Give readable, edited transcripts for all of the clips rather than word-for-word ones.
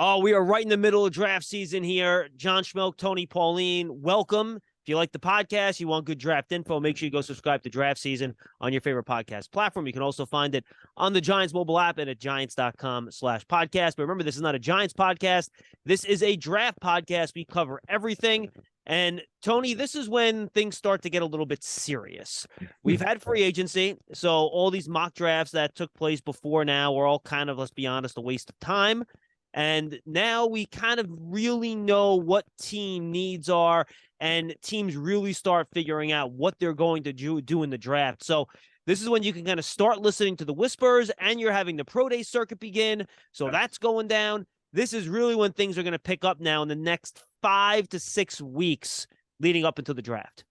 Oh, we are right in the middle of draft season here. John Schmeelk, Tony Pauline, welcome. If you like the podcast, you want good draft info, make sure you go subscribe to Draft Season on your favorite podcast platform. You can also find it on the Giants mobile app and at giants.com/podcast. But remember, this is not a Giants podcast. This is a draft podcast. We cover everything. And Tony, this is when things start to get a little bit serious. We've had free agency, so all these mock drafts that took place before now were all kind of, let's be honest, a waste of time. And now we kind of really know what team needs are, and teams really start figuring out what they're going to do in the draft. So this is when you can kind of start listening to the whispers, and you're having the pro day circuit begin. So that's going down. This is really when things are going to pick up now in the next 5 to 6 weeks leading up into the draft.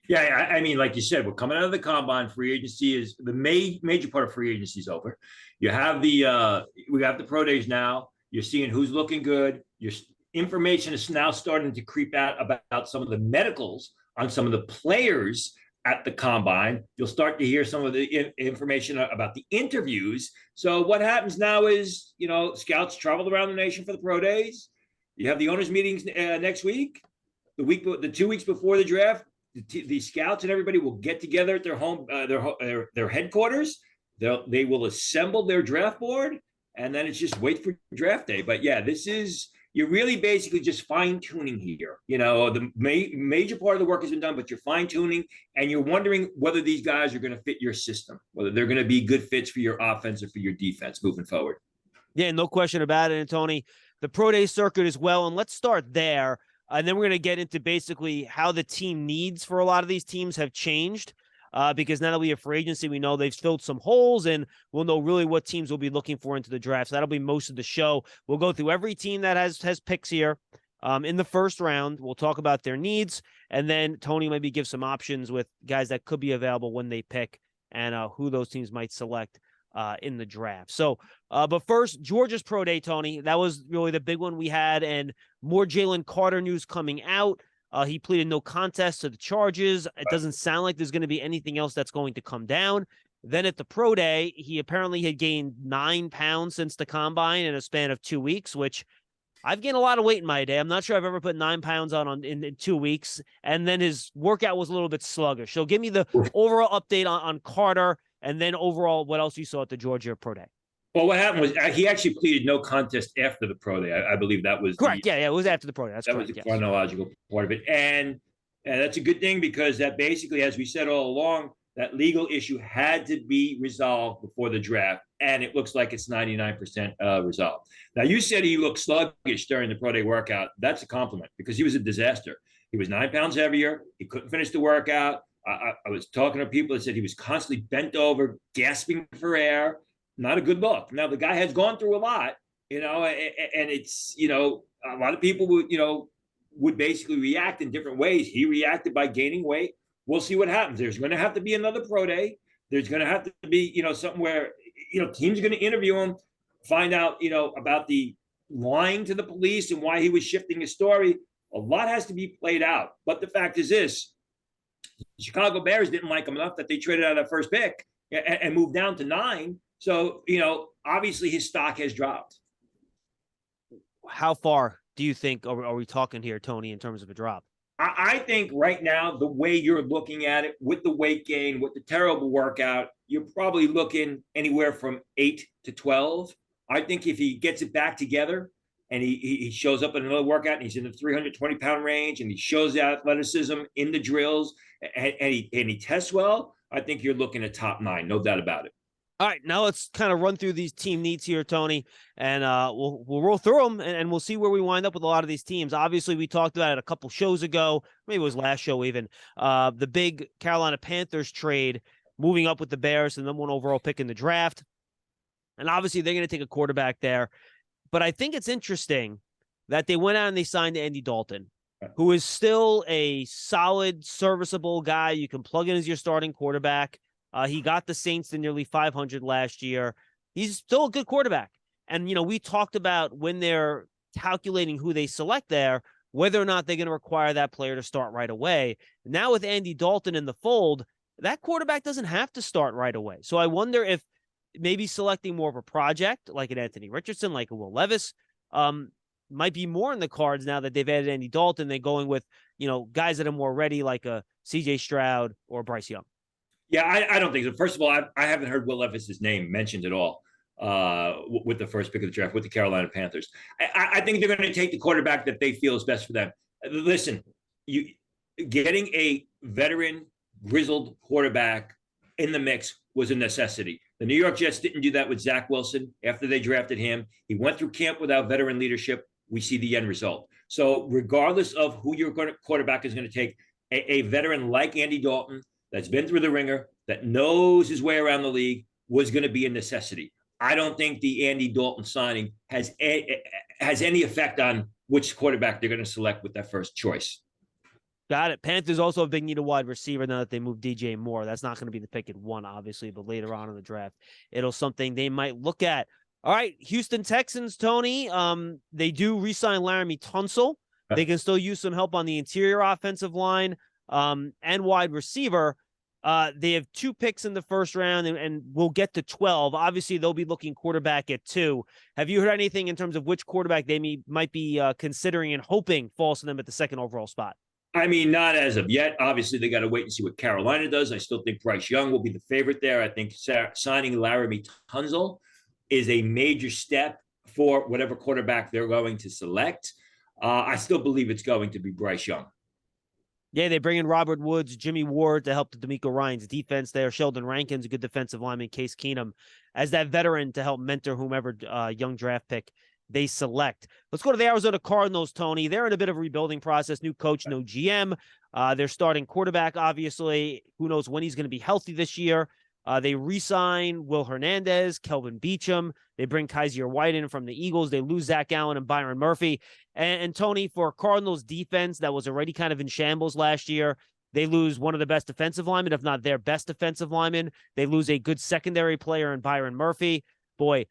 Yeah, I mean, like you said, we're coming out of the combine. Free agency is the major part of free agency is over. You have we have the pro days now. You're seeing who's looking good. Your information is now starting to creep out about some of the medicals on some of the players at the combine. You'll start to hear some of the information about the interviews. So what happens now is, scouts travel around the nation for the pro days. You have the owners meetings next week. The 2 weeks before the draft, the scouts and everybody will get together at their home, their headquarters. They will assemble their draft board. And then it's just wait for draft day. But yeah, you're really basically just fine tuning here. The major part of the work has been done, but you're fine tuning and you're wondering whether these guys are going to fit your system, whether they're going to be good fits for your offense or for your defense moving forward. Yeah, no question about it. And Tony, the pro day circuit as well. And let's start there. And then we're going to get into basically how the team needs for a lot of these teams have changed. Because now that we have free agency, we know they've filled some holes, and we'll know really what teams will be looking for into the draft. So that'll be most of the show. We'll go through every team that has picks here in the first round. We'll talk about their needs, and then Tony maybe give some options with guys that could be available when they pick and who those teams might select in the draft. So, but first, Georgia's pro day, Tony. That was really the big one we had, and more Jalen Carter news coming out. He pleaded no contest to the charges. It doesn't sound like there's going to be anything else that's going to come down. Then at the pro day, he apparently had gained 9 pounds since the combine in a span of 2 weeks, which I've gained a lot of weight in my day. I'm not sure I've ever put 9 pounds on in 2 weeks. And then his workout was a little bit sluggish. So give me the overall update on Carter, and then overall what else you saw at the Georgia pro day. Well, what happened was he actually pleaded no contest after the pro day. I believe that was correct. Yeah, it was after the pro day. That was the chronological part of it. And that's a good thing because that basically, as we said all along, that legal issue had to be resolved before the draft. And it looks like it's 99% resolved. Now, you said he looked sluggish during the pro day workout. That's a compliment because he was a disaster. He was 9 pounds heavier. He couldn't finish the workout. I was talking to people that said he was constantly bent over, gasping for air. Not a good look. Now, the guy has gone through a lot, and it's, a lot of people would basically react in different ways. He reacted by gaining weight. We'll see what happens. There's going to have to be another pro day. There's going to have to be, something where, teams are going to interview him, find out, about the lying to the police and why he was shifting his story. A lot has to be played out. But the fact is this, the Chicago Bears didn't like him enough that they traded out of that first pick and moved down to 9. So, obviously his stock has dropped. How far do you think are we talking here, Tony, in terms of a drop? I think right now, the way you're looking at it with the weight gain, with the terrible workout, you're probably looking anywhere from 8 to 12. I think if he gets it back together and he shows up in another workout and he's in the 320-pound range and he shows the athleticism in the drills and he tests well, I think you're looking at top 9, no doubt about it. All right, now let's kind of run through these team needs here, Tony, and we'll roll through them, and we'll see where we wind up with a lot of these teams. Obviously, we talked about it a couple shows ago, maybe it was last show even, the big Carolina Panthers trade, moving up with the Bears, and then #1 overall pick in the draft. And obviously, they're going to take a quarterback there. But I think it's interesting that they went out and they signed Andy Dalton, who is still a solid, serviceable guy you can plug in as your starting quarterback. He got the Saints to nearly 500 last year. He's still a good quarterback. And, we talked about when they're calculating who they select there, whether or not they're going to require that player to start right away. Now with Andy Dalton in the fold, that quarterback doesn't have to start right away. So I wonder if maybe selecting more of a project like an Anthony Richardson, like a Will Levis, might be more in the cards now that they've added Andy Dalton. They're going with, guys that are more ready, like a CJ Stroud or Bryce Young. Yeah, I don't think so. First of all, I haven't heard Will Levis's name mentioned at all with the first pick of the draft with the Carolina Panthers. I think they're going to take the quarterback that they feel is best for them. Listen, you getting a veteran, grizzled quarterback in the mix was a necessity. The New York Jets didn't do that with Zach Wilson after they drafted him. He went through camp without veteran leadership. We see the end result. So regardless of who your quarterback is going to take, a veteran like Andy Dalton that's been through the ringer, that knows his way around the league, was going to be a necessity. I don't think the Andy Dalton signing has any effect on which quarterback they're going to select with that first choice. Got it. Panthers also have big need a wide receiver now that they moved DJ Moore. That's not going to be the pick at 1, obviously, but later on in the draft, it'll something they might look at. All right, Houston Texans, Tony. They do re-sign Laramie Tunsil. They can still use some help on the interior offensive line and wide receiver. They have 2 picks in the first round, and we'll get to 12. Obviously, they'll be looking quarterback at 2. Have you heard anything in terms of which quarterback they might be considering and hoping falls to them at the 2nd overall spot? I mean, not as of yet. Obviously, they got to wait and see what Carolina does. I still think Bryce Young will be the favorite there. I think signing Laramie Tunsil is a major step for whatever quarterback they're going to select. I still believe it's going to be Bryce Young. Yeah, they bring in Robert Woods, Jimmy Ward to help the DeMeco Ryans defense there. Sheldon Rankins, a good defensive lineman, Case Keenum, as that veteran to help mentor whomever young draft pick they select. Let's go to the Arizona Cardinals, Tony. They're in a bit of a rebuilding process. New coach, no GM. They're starting quarterback, obviously. Who knows when he's going to be healthy this year. They re-sign Will Hernandez, Kelvin Beachum. They bring Kaiser White in from the Eagles. They lose Zach Allen and Byron Murphy. And Tony, for Cardinals defense that was already kind of in shambles last year, they lose one of the best defensive linemen, if not their best defensive lineman. They lose a good secondary player in Byron Murphy. Boy,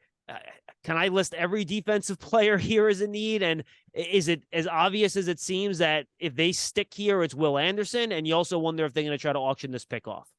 can I list every defensive player here as a need? And is it as obvious as it seems that if they stick here, it's Will Anderson? And you also wonder if they're going to try to auction this pick off.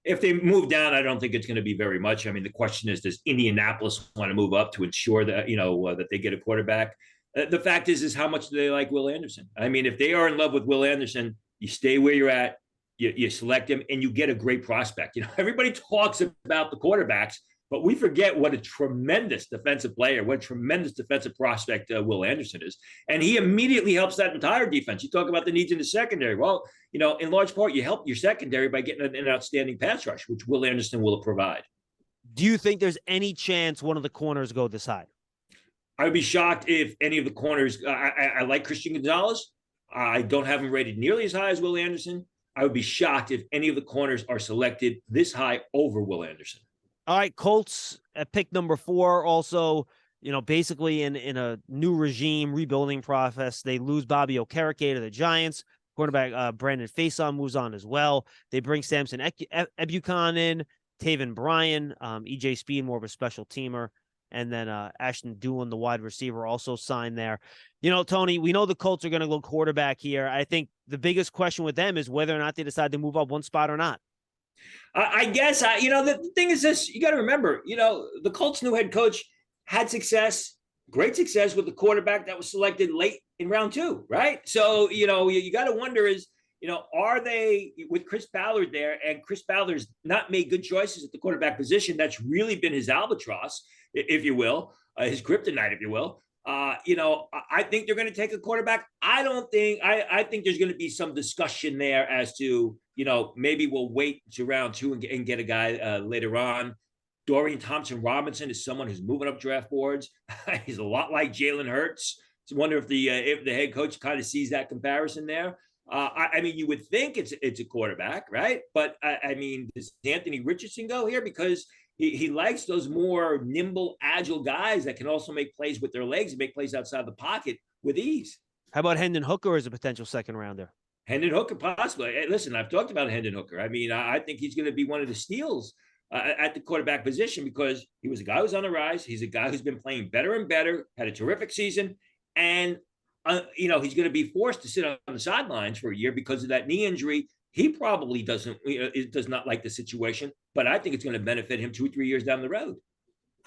If they move down, I don't think it's going to be very much. I mean, the question is, does Indianapolis want to move up to ensure that, that they get a quarterback? The fact is how much do they like Will Anderson? I mean, if they are in love with Will Anderson, you stay where you're at, you select him, and you get a great prospect. Everybody talks about the quarterbacks, but we forget what a tremendous defensive player, what a tremendous defensive prospect Will Anderson is. And he immediately helps that entire defense. You talk about the needs in the secondary. Well, in large part, you help your secondary by getting an outstanding pass rush, which Will Anderson will provide. Do you think there's any chance one of the corners go this high? I would be shocked if any of the corners. I like Christian Gonzalez. I don't have him rated nearly as high as Will Anderson. I would be shocked if any of the corners are selected this high over Will Anderson. All right, Colts at pick number 4. Also, basically in a new regime, rebuilding process. They lose Bobby Okereke to the Giants. Quarterback Brandon Faison moves on as well. They bring Samson Ebukam in, Taven Bryan, EJ Speed, more of a special teamer. And then Ashton Doolin, the wide receiver, also signed there. Tony, we know the Colts are going to go quarterback here. I think the biggest question with them is whether or not they decide to move up one spot or not. I guess, the thing is this, you got to remember, the Colts' new head coach had great success with the quarterback that was selected late in round 2, right? So, you got to wonder is, are they with Chris Ballard there? And Chris Ballard's not made good choices at the quarterback position. That's really been his albatross, if you will, his kryptonite, if you will. I think they're going to take a quarterback. I think there's going to be some discussion there as to, maybe we'll wait to round 2 and get a guy later on. Dorian Thompson-Robinson is someone who's moving up draft boards. He's a lot like Jalen Hurts. I wonder if the head coach kind of sees that comparison there. I mean, you would think it's a quarterback, right? But I mean, does Anthony Richardson go here? Because he likes those more nimble, agile guys that can also make plays with their legs and make plays outside the pocket with ease. How about Hendon Hooker as a potential second rounder? Hendon Hooker, possibly. Hey, listen, I've talked about Hendon Hooker. I mean, I think he's going to be one of the steals at the quarterback position because he was a guy who's on the rise. He's a guy who's been playing better and better, had a terrific season. And, he's going to be forced to sit on the sidelines for a year because of that knee injury. He probably does not like the situation, but I think it's going to benefit him 2 or 3 years down the road.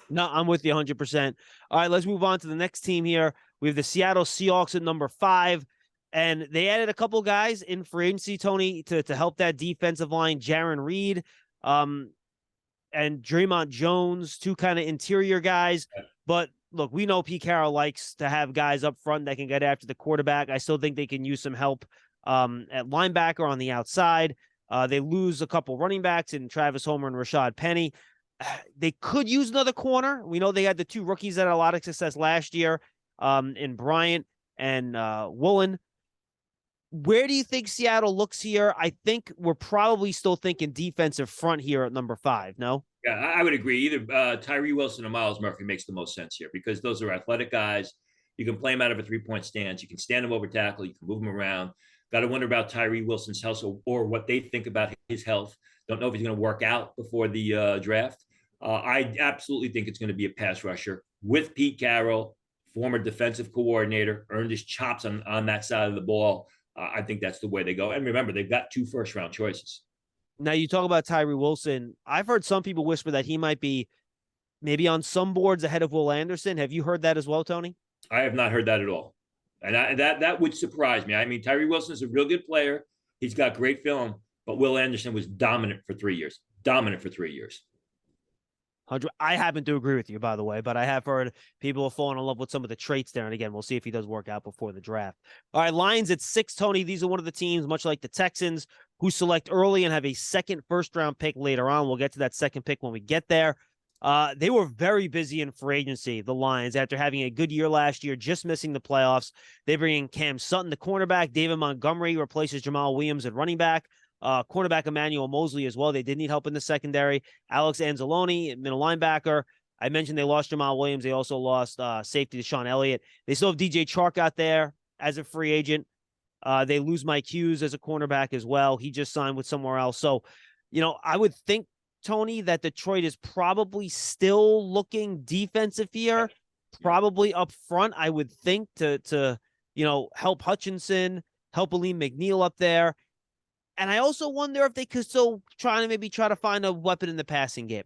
No, I'm with you 100%. All right, let's move on to the next team here. We have the Seattle Seahawks at number 5. And they added a couple guys in free agency, Tony, to help that defensive line. Jaron Reed and Draymond Jones, 2 kind of interior guys. But look, we know Pete Carroll likes to have guys up front that can get after the quarterback. I still think they can use some help at linebacker on the outside. They lose a couple running backs in Travis Homer and Rashad Penny. They could use another corner. We know they had the 2 rookies that had a lot of success last year in Bryant and Woolen. Where do you think Seattle looks here? I think we're probably still thinking defensive front here at number 5, no? Yeah, I would agree. Either Tyree Wilson or Miles Murphy makes the most sense here because those are athletic guys. You can play them out of a 3-point stance. You can stand them over tackle. You can move them around. Got to wonder about Tyree Wilson's health or what they think about his health. Don't know if he's going to work out before the draft. I absolutely think it's going to be a pass rusher with Pete Carroll, former defensive coordinator, earned his chops on that side of the ball. I think that's the way they go. And remember, they've got 2 first-round choices. Now, you talk about Tyree Wilson. I've heard some people whisper that he might be maybe on some boards ahead of Will Anderson. Have you heard that as well, Tony? I have not heard that at all. And that would surprise me. I mean, Tyree Wilson is a real good player. He's got great film, but Will Anderson was dominant for 3 years. Dominant for 3 years. I happen to agree with you, by the way, but I have heard people have fallen in love with some of the traits there. And again, we'll see if he does work out before the draft. All right, Lions at 6, Tony. These are one of the teams, much like the Texans, who select early and have a second first-round pick later on. We'll get to that second pick when we get there. They were very busy in free agency, the Lions, after having a good year last year, just missing the playoffs. They bring in Cam Sutton, the cornerback. David Montgomery replaces Jamal Williams at running back. Cornerback Emmanuel Mosley as well. They did need help in the secondary. Alex Anzalone, middle linebacker. I mentioned they lost Jamal Williams. They also lost safety Deshaun Elliott. They still have DJ Chark out there as a free agent. They lose Mike Hughes as a cornerback as well. He just signed with somewhere else. So, I would think, Tony, that Detroit is probably still looking defensive here, probably up front, I would think, to help Hutchinson, help Aleem McNeil up there. And I also wonder if they could still try to find a weapon in the passing game.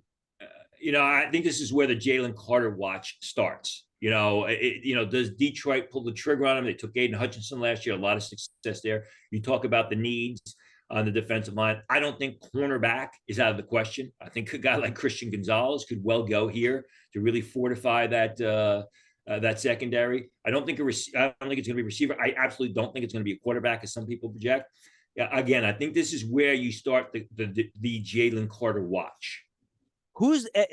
I think this is where the Jalen Carter watch starts. Does Detroit pull the trigger on him? They took Aiden Hutchinson last year, a lot of success there. You talk about the needs on the defensive line. I don't think cornerback is out of the question. I think a guy like Christian Gonzalez could well go here to really fortify that secondary. I don't think it's going to be a receiver. I absolutely don't think it's going to be a quarterback, as some people project. Yeah, again, I think this is where you start the Jalen Carter watch.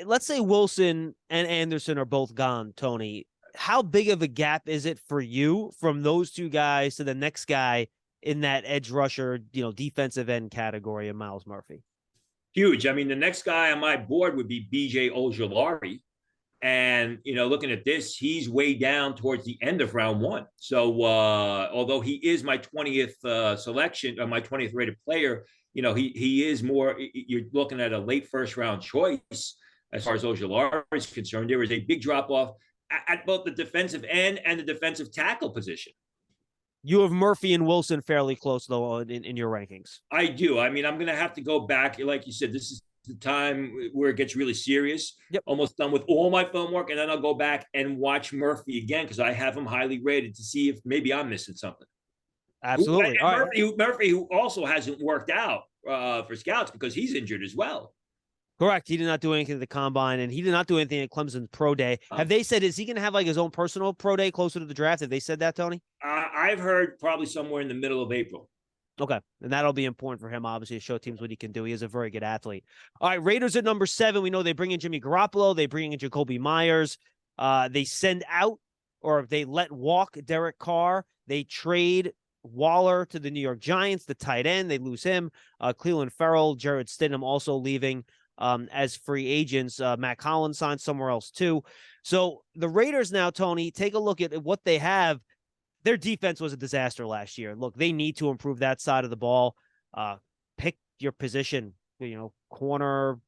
Let's say Wilson and Anderson are both gone, Tony. How big of a gap is it for you from those 2 guys to the next guy in that edge rusher, defensive end category of Miles Murphy? Huge. I mean, the next guy on my board would be BJ Ojulari. And, looking at this, he's way down towards the end of round 1. So although he is my 20th selection, or my 20th rated player, he is more, you're looking at a late first round choice as far as Ojulari is concerned. There is a big drop off at both the defensive end and the defensive tackle position. You have Murphy and Wilson fairly close, though, in your rankings. I do. I mean, I'm going to have to go back. Like you said, this is the time where it gets really serious. Yep. Almost done with all my film work, and then I'll go back and watch Murphy again because I have him highly rated to see if maybe I'm missing something. Absolutely. Murphy, who also hasn't worked out for scouts because he's injured as well. Correct. He did not do anything at the combine, and he did not do anything at Clemson's pro day. Have they said, is he going to have like his own personal pro day closer to the draft? Have they said that, Tony? I've heard probably somewhere in the middle of April. Okay. And that'll be important for him, obviously, to show teams what he can do. He is a very good athlete. All right. Raiders at number 7. We know they bring in Jimmy Garoppolo. They bring in Jacoby Myers. They send out, or they let walk, Derek Carr. They trade Waller to the New York Giants, the tight end. They lose him. Cleveland Ferrell, Jared Stidham also leaving as free agents. Matt Collins signed somewhere else too. So the Raiders now, Tony, take a look at what they have. Their defense was a disaster last year. Look, they need to improve that side of the ball. Pick your position, corner,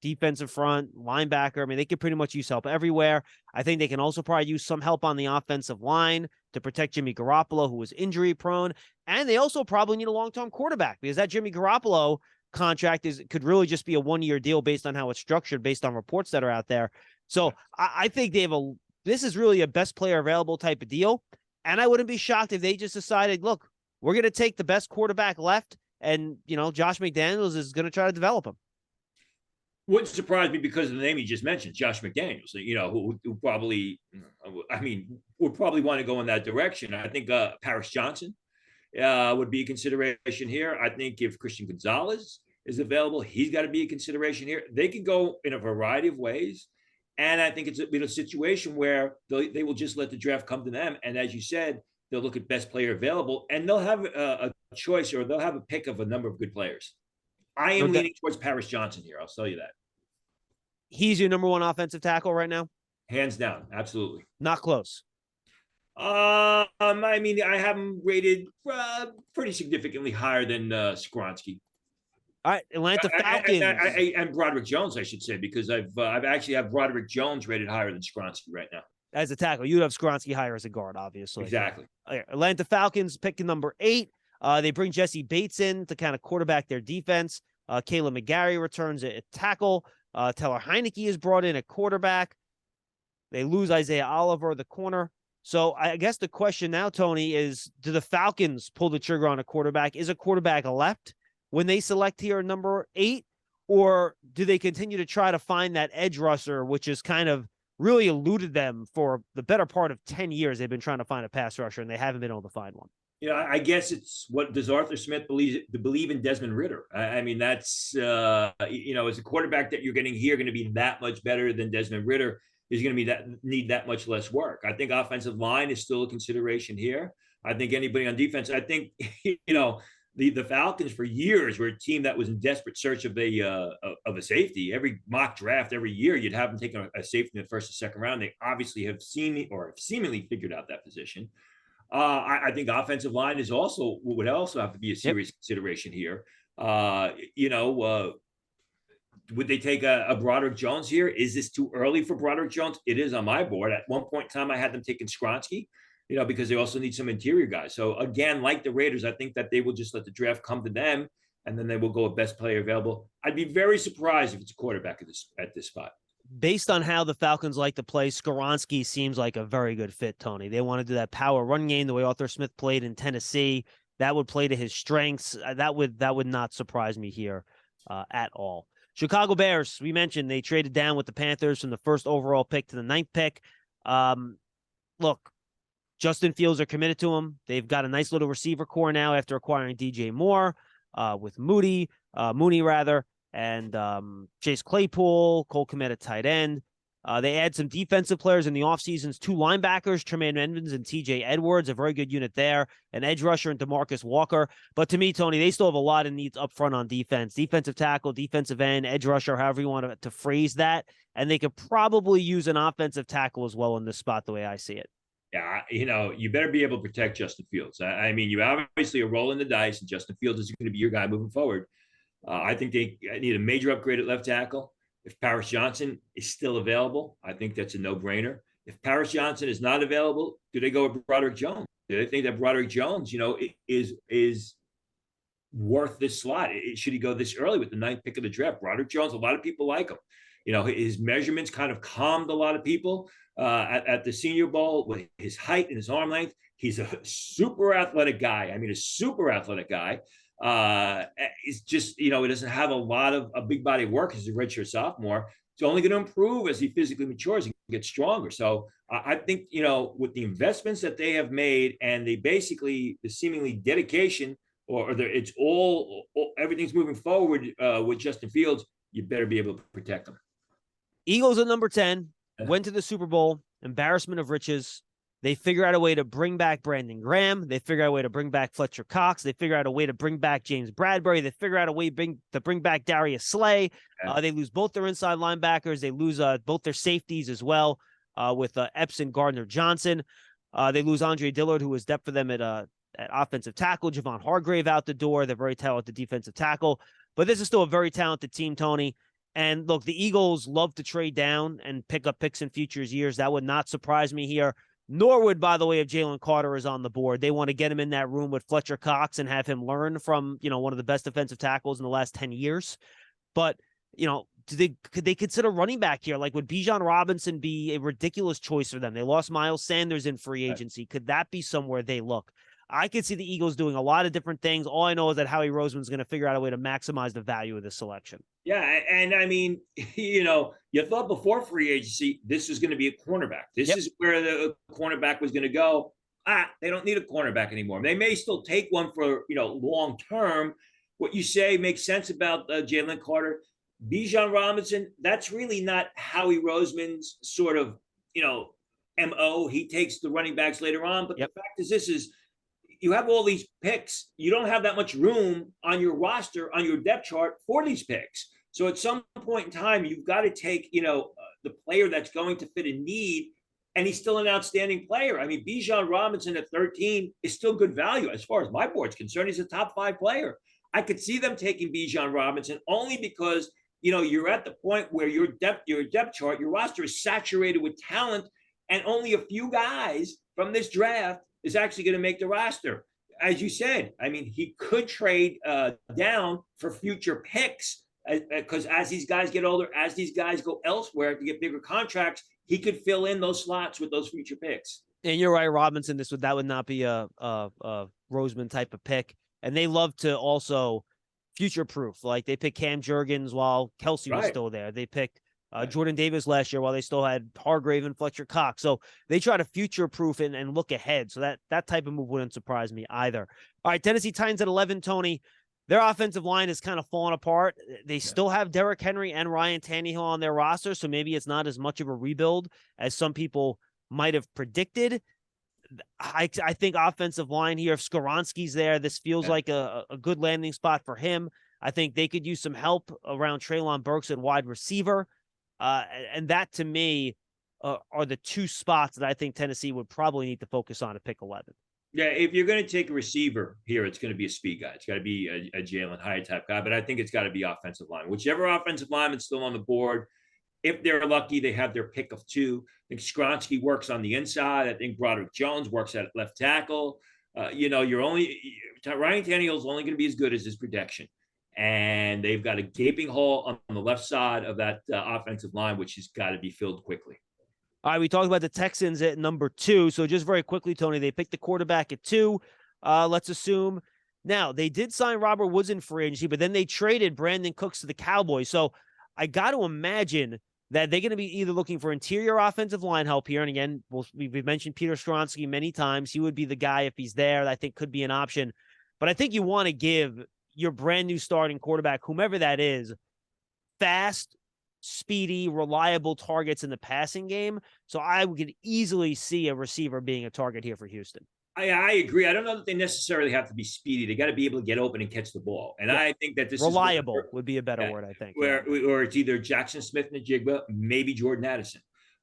defensive front, linebacker. I mean, they could pretty much use help everywhere. I think they can also probably use some help on the offensive line to protect Jimmy Garoppolo, who was injury prone. And they also probably need a long-term quarterback because that Jimmy Garoppolo contract could really just be a 1-year deal based on how it's structured, based on reports that are out there. So I think they have this is really a best player available type of deal. And I wouldn't be shocked if they just decided, look, we're going to take the best quarterback left, and, Josh McDaniels is going to try to develop him. Wouldn't surprise me because of the name you just mentioned, Josh McDaniels, who probably, would probably want to go in that direction. I think Paris Johnson would be a consideration here. I think if Christian Gonzalez is available, he's got to be a consideration here. They could go in a variety of ways. And I think it's been a situation where they will just let the draft come to them. And as you said, they'll look at best player available, and they'll have a choice, or they'll have a pick of a number of good players. I am leaning towards Paris Johnson here. I'll tell you that. He's your number one offensive tackle right now? Hands down. Absolutely. Not close. I have him rated pretty significantly higher than Skoronski. All right, Atlanta Falcons. And Broderick Jones, I should say, because I've actually have Broderick Jones rated higher than Skoronski right now. As a tackle, you'd have Skoronski higher as a guard, obviously. Exactly. Atlanta Falcons picking number 8. They bring Jesse Bates in to kind of quarterback their defense. Caleb McGarry returns at tackle. Taylor Heineke is brought in at quarterback. They lose Isaiah Oliver, the corner. So I guess the question now, Tony, is do the Falcons pull the trigger on a quarterback? Is a quarterback left when they select here number 8? Or do they continue to try to find that edge rusher, which has kind of really eluded them for the better part of 10 years? They've been trying to find a pass rusher, and they haven't been able to find one. I guess it's what does Arthur Smith believe in Desmond Ridder? That's, as a quarterback that you're getting here going to be that much better than Desmond Ridder is going to need that much less work. I think offensive line is still a consideration here. I think anybody on defense, I think, the Falcons for years were a team that was in desperate search of a safety. Every mock draft, every year, you'd have them taking a safety in the first or second round. They obviously have seemingly figured out that position. I think offensive line would also have to be a serious consideration here. Would they take a Broderick Jones here? Is this too early for Broderick Jones? It is on my board. At one point in time, I had them taking Skoronski, because they also need some interior guys. So again, like the Raiders, I think that they will just let the draft come to them, and then they will go with best player available. I'd be very surprised if it's a quarterback at this spot. Based on how the Falcons like to play, Skoronski seems like a very good fit, Tony. They want to do that power run game the way Arthur Smith played in Tennessee. That would play to his strengths. That would not surprise me here at all. Chicago Bears, we mentioned they traded down with the Panthers from the first overall pick to the 9th pick. Look, Justin Fields are committed to him. They've got a nice little receiver core now after acquiring DJ Moore with Mooney, and Chase Claypool, Cole Kmet at tight end. They add some defensive players in the offseasons, 2 linebackers, Tremaine Edmonds and TJ Edwards, a very good unit there, an edge rusher and DeMarcus Walker. But to me, Tony, they still have a lot of needs up front on defense. Defensive tackle, defensive end, edge rusher, however you want to phrase that. And they could probably use an offensive tackle as well in this spot, the way I see it. Yeah, you better be able to protect Justin Fields. You obviously are rolling the dice, and Justin Fields is going to be your guy moving forward. I think they need a major upgrade at left tackle. If Paris Johnson is still available, I think that's a no-brainer. If Paris Johnson is not available, do they go with Broderick Jones? Do they think that Broderick Jones, is worth this slot? Should he go this early with the 9th pick of the draft? Broderick Jones, a lot of people like him. His measurements kind of calmed a lot of people at the Senior Bowl with his height and his arm length. He's a super athletic guy. A super athletic guy. It's just, he doesn't have a big body of work as a redshirt sophomore. It's only going to improve as he physically matures and gets stronger. So I think, with the investments that they have made and the seemingly dedication it's everything's moving forward with Justin Fields, you better be able to protect them. Eagles at number 10, went to the Super Bowl, embarrassment of riches. They figure out a way to bring back Brandon Graham. They figure out a way to bring back Fletcher Cox. They figure out a way to bring back James Bradbury. They figure out a way to bring back Darius Slay. They lose both their inside linebackers. They lose both their safeties as well with Epps and Gardner-Johnson. They lose Andre Dillard, who was depth for them at offensive tackle. Javon Hargrave out the door. They're very talented defensive tackle. But this is still a very talented team, Tony. And look, the Eagles love to trade down and pick up picks in future years. That would not surprise me here. Nor would, by the way, if Jalen Carter is on the board. They want to get him in that room with Fletcher Cox and have him learn from, one of the best defensive tackles in the last 10 years. But, could they consider running back here? Like, would Bijan Robinson be a ridiculous choice for them? They lost Miles Sanders in free agency. Could that be somewhere they look? I could see the Eagles doing a lot of different things. All I know is that Howie Roseman's going to figure out a way to maximize the value of this selection. Yeah, and I mean, you thought before free agency this was going to be a cornerback. This is where the cornerback was going to go. They don't need a cornerback anymore. They may still take one for long term. What you say makes sense about Jalen Carter. Bijan Robinson, that's really not Howie Roseman's sort of MO. He takes the running backs later on. But the fact is, this is you have all these picks. You don't have that much room on your roster, on your depth chart for these picks. So at some point in time, you've got to take, the player that's going to fit a need. And he's still an outstanding player. I mean, Bijan Robinson at 13 is still good value as far as my board's concerned. He's a top 5 player. I could see them taking Bijan Robinson only because, you're at the point where your depth chart, your roster is saturated with talent, and only a few guys from this draft is actually going to make the roster. As you said, I mean, he could trade down for future picks because as these guys get older, as these guys go elsewhere to get bigger contracts, he could fill in those slots with those future picks. And you're right, Robinson. That would not be a Roseman type of pick. And they love to also future proof. Like they picked Cam Jurgens while Kelsey was still there. They picked Jordan Davis last year while they still had Hargrave and Fletcher Cox. So they try to future proof and look ahead. So that type of move wouldn't surprise me either. All right, Tennessee Titans at 11, Tony. Their offensive line is kind of falling apart. They still have Derrick Henry and Ryan Tannehill on their roster, so maybe it's not as much of a rebuild as some people might have predicted. I think offensive line here, if Skoronski's there, this feels like a good landing spot for him. I think they could use some help around Treylon Burks at wide receiver. And that, to me, are the two spots that I think Tennessee would probably need to focus on at pick 11. Yeah, if you're going to take a receiver here, it's going to be a speed guy. It's got to be a Jalen Hyatt type guy, but I think it's got to be offensive line. Whichever offensive lineman's still on the board, if they're lucky, they have their pick of 2. I think Skoronski works on the inside. I think Broderick Jones works at left tackle. Ryan Tannehill's only going to be as good as his protection. And they've got a gaping hole on the left side of that offensive line, which has got to be filled quickly. All right, we talked about the Texans at number 2. So just very quickly, Tony, they picked the quarterback at 2. Let's assume. Now, they did sign Robert Woods in free agency, but then they traded Brandon Cooks to the Cowboys. So I got to imagine that they're going to be either looking for interior offensive line help here. And again, we've mentioned Peter Skoronski many times. He would be the guy if he's there. That I think could be an option. But I think you want to give your brand new starting quarterback, whomever that is, fast, speedy, reliable targets in the passing game. So I could easily see a receiver being a target here for Houston. I agree. I don't know that they necessarily have to be speedy. They got to be able to get open and catch the ball. And I think that this reliable would be a better word, I think. Or it's either Jackson Smith-Njigba, maybe Jordan Addison.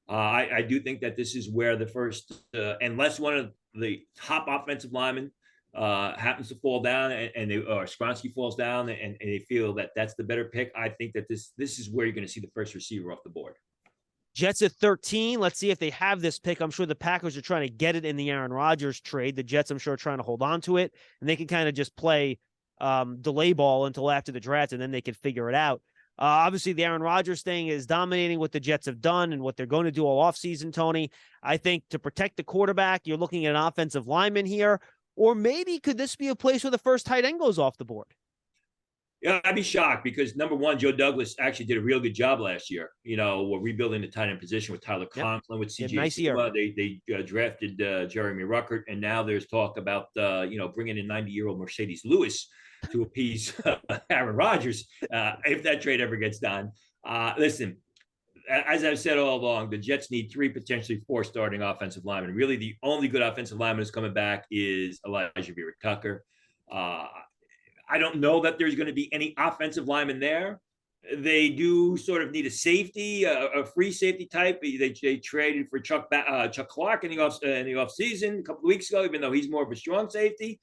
I do think that this is where the first, unless one of the top offensive linemen happens to fall down or Skoronski falls down and they feel that that's the better pick, I think that this is where you're going to see the first receiver off the board. Jets at 13. Let's see if they have this pick. I'm sure the Packers are trying to get it in the Aaron Rodgers trade. The Jets, I'm sure, are trying to hold on to it, and they can kind of just play delay ball until after the draft, and then they can figure it out. Obviously, the Aaron Rodgers thing is dominating what the Jets have done and what they're going to do all offseason, Tony. I think to protect the quarterback, you're looking at an offensive lineman here, or maybe could this be a place where the first tight end goes off the board? Yeah, I'd be shocked because, number one, Joe Douglas actually did a real good job last year. We're rebuilding the tight end position with Tyler Conklin, with CJ. Nice year. They drafted Jeremy Ruckert, and now there's talk about, bringing in 90-year-old Mercedes Lewis to appease Aaron Rodgers if that trade ever gets done. Listen, as I've said all along, the Jets need 3, potentially 4 starting offensive linemen. Really, the only good offensive lineman that's coming back is Elijah Vera-Tucker. I don't know that there's going to be any offensive lineman there. They do sort of need a safety, a free safety type. They traded for Chuck Clark in the offseason a couple of weeks ago, even though he's more of a strong safety.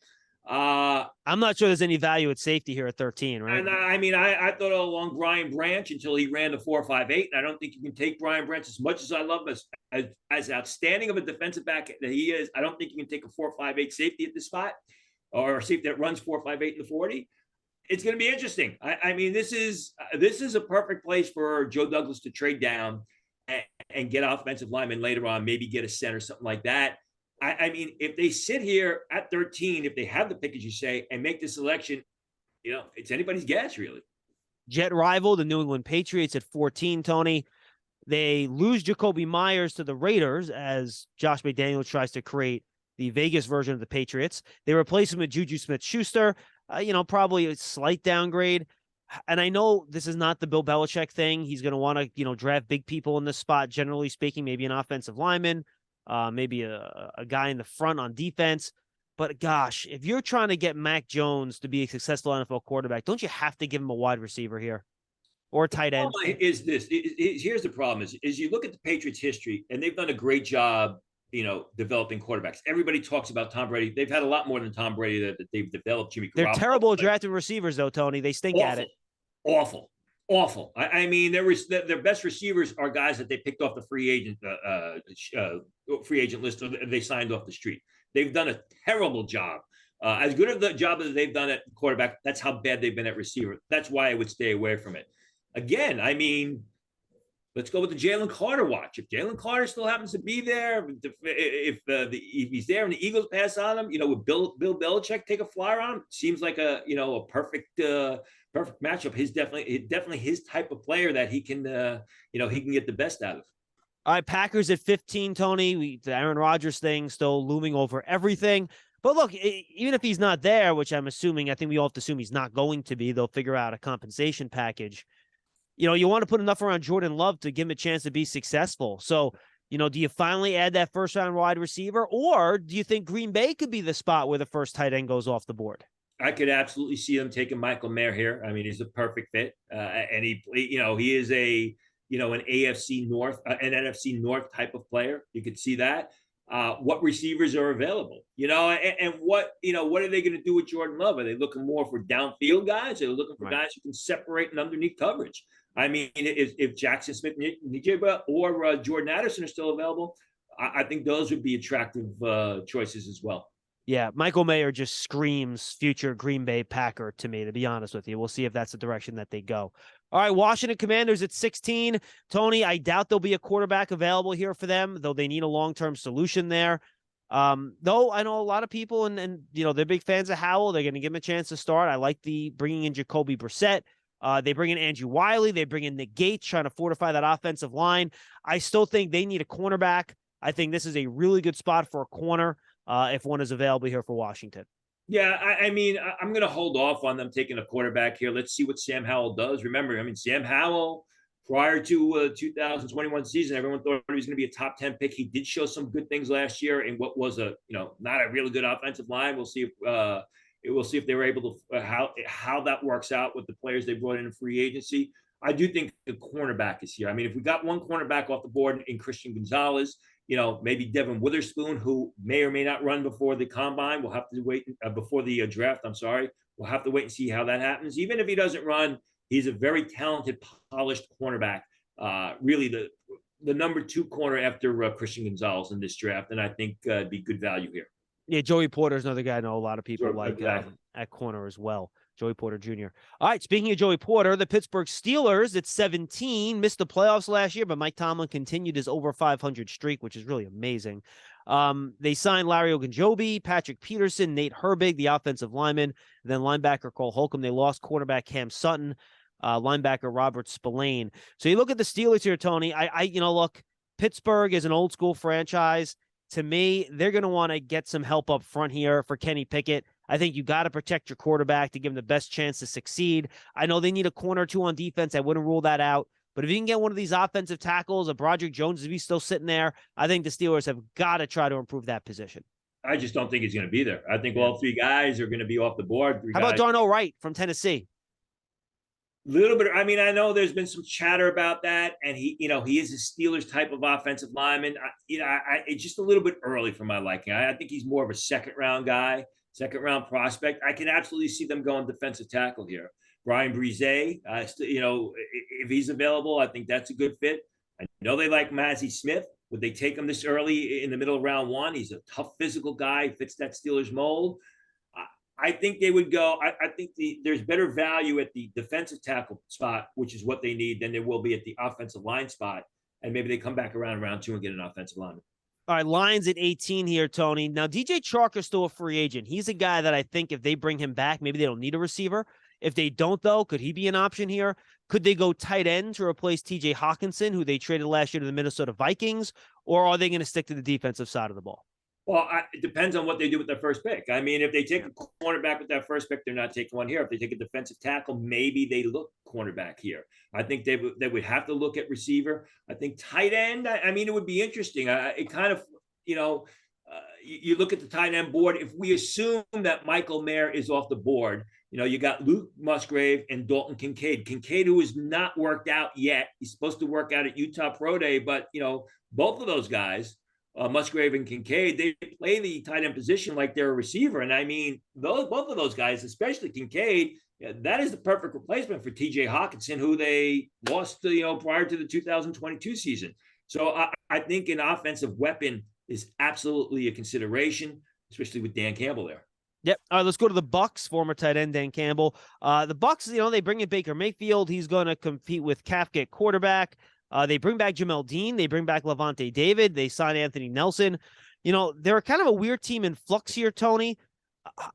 I'm not sure there's any value at safety here at 13, right? And I thought all along Brian Branch until he ran the 4.58, and I don't think you can take Brian Branch as much as I love him as outstanding of a defensive back that he is. I don't think you can take a 4.58 safety at this spot, or a safety that runs 4.58 in the 40. It's going to be interesting. I mean, this is a perfect place for Joe Douglas to trade down and get offensive linemen later on, maybe get a center, something like that. I mean, if they sit here at 13, if they have the pick, as you say, and make the selection, it's anybody's guess, really. Jet rival, the New England Patriots at 14, Tony. They lose Jacoby Myers to the Raiders as Josh McDaniels tries to create the Vegas version of the Patriots. They replace him with Juju Smith-Schuster, probably a slight downgrade. And I know this is not the Bill Belichick thing. He's going to want to, draft big people in this spot, generally speaking, maybe an offensive lineman, maybe a guy in the front on defense. But gosh, if you're trying to get Mac Jones to be a successful NFL quarterback, don't you have to give him a wide receiver here or a tight end? Is this? Here's the problem: is you look at the Patriots' history, and they've done a great job, developing quarterbacks. Everybody talks about Tom Brady. They've had a lot more than Tom Brady that they've developed. Jimmy Garoppolo. They're terrible at drafting receivers, though, Tony. They stink at it. Awful. I mean, their best receivers are guys that they picked off the free agent list, or they signed off the street. They've done a terrible job. As good of the job as they've done at quarterback, that's how bad they've been at receiver. That's why I would stay away from it. Again, I mean, let's go with the Jalen Carter watch. If Jalen Carter still happens to be there, if he's there and the Eagles pass on him, with Bill Belichick take a flyer on him, seems like a perfect matchup. He's definitely his type of player that he can he can get the best out of. All right, Packers at 15, Tony. The Aaron Rodgers thing still looming over everything. But look, even if he's not there, which I think we all have to assume he's not going to be, they'll figure out a compensation package. You want to put enough around Jordan Love to give him a chance to be successful. So, do you finally add that first round wide receiver, or do you think Green Bay could be the spot where the first tight end goes off the board? I could absolutely see them taking Michael Mayer here. I mean, he's a perfect fit. And he is an AFC North, an NFC North type of player. You could see that. What receivers are available, and what are they going to do with Jordan Love? Are they looking more for downfield guys? Are they looking for guys who can separate and underneath coverage? I mean, if Jackson Smith, Njigba, or Jordan Addison are still available, I think those would be attractive choices as well. Yeah, Michael Mayer just screams future Green Bay Packer to me, to be honest with you. We'll see if that's the direction that they go. All right, Washington Commanders at 16. Tony, I doubt there'll be a quarterback available here for them, though they need a long-term solution there. Though I know a lot of people, and they're big fans of Howell. They're going to give him a chance to start. I like the bringing in Jacoby Brissett. They bring in Andrew Wiley. They bring in Nick Gates, trying to fortify that offensive line. I still think they need a cornerback. I think this is a really good spot for a corner if one is available here for Washington. Yeah, I mean, I'm going to hold off on them taking a quarterback here. Let's see what Sam Howell does. Remember, I mean, Sam Howell, prior to 2021 season, everyone thought he was going to be a top 10 pick. He did show some good things last year in what was not a really good offensive line. We'll see if they were able to how that works out with the players they brought in free agency. I do think the cornerback is here. I mean, if we got one cornerback off the board in Christian Gonzalez, maybe Devin Witherspoon, who may or may not run before the combine. We'll have to wait before the draft. I'm sorry. We'll have to wait and see how that happens. Even if he doesn't run, he's a very talented, polished cornerback. Really the number 2 corner after Christian Gonzalez in this draft. And I think it'd be good value here. Yeah, Joey Porter is another guy I know a lot of people like at corner as well. Joey Porter Jr. All right, speaking of Joey Porter, the Pittsburgh Steelers at 17 missed the playoffs last year, but Mike Tomlin continued his over 500 streak, which is really amazing. They signed Larry Ogunjobi, Patrick Peterson, Nate Herbig, the offensive lineman, then linebacker Cole Holcomb. They lost quarterback Cam Sutton, linebacker Robert Spillane. So you look at the Steelers here, Tony. Look, Pittsburgh is an old school franchise. To me, they're going to want to get some help up front here for Kenny Pickett. I think you got to protect your quarterback to give him the best chance to succeed. I know they need a corner or two on defense. I wouldn't rule that out. But if you can get one of these offensive tackles, a Broderick Jones, if he's still sitting there, I think the Steelers have got to try to improve that position. I just don't think he's going to be there. I think all 3 guys are going to be off the board. How about Darnell Wright from Tennessee? Little bit. I mean, I know there's been some chatter about that, and he is a Steelers type of offensive lineman. It's just a little bit early for my liking. I think he's more of a second round guy, second round prospect. I can absolutely see them going defensive tackle here. Brian Brise, if he's available, I think that's a good fit. I know they like Mazi Smith. Would they take him this early in the middle of round 1? He's a tough physical guy, fits that Steelers mold. I think they would go. I think there's better value at the defensive tackle spot, which is what they need, than there will be at the offensive line spot. And maybe they come back around round 2 and get an offensive lineman. All right, Lions at 18 here, Tony. Now, DJ Chark is still a free agent. He's a guy that I think if they bring him back, maybe they don't need a receiver. If they don't, though, could he be an option here? Could they go tight end to replace TJ Hawkinson, who they traded last year to the Minnesota Vikings? Or are they going to stick to the defensive side of the ball? Well, it depends on what they do with their first pick. I mean, if they take a cornerback with that first pick, they're not taking one here. If they take a defensive tackle, maybe they look cornerback here. I think they would have to look at receiver. I think tight end, I mean, it would be interesting. It kind of, you look at the tight end board. If we assume that Michael Mayer is off the board, you got Luke Musgrave and Dalton Kincaid. Kincaid, who has not worked out yet. He's supposed to work out at Utah Pro Day, but, both of those guys, Musgrave and Kincaid, they play the tight end position like they're a receiver. And I mean, both of those guys, especially Kincaid, that is the perfect replacement for TJ Hawkinson, who they lost, prior to the 2022 season. So I think an offensive weapon is absolutely a consideration, especially with Dan Campbell there. Yep. All right, let's go to the Bucks, former tight end Dan Campbell. The Bucks, they bring in Baker Mayfield. He's going to compete with Kafka at quarterback. They bring back Jamel Dean. They bring back Levante David. They sign Anthony Nelson. They're kind of a weird team in flux here, Tony.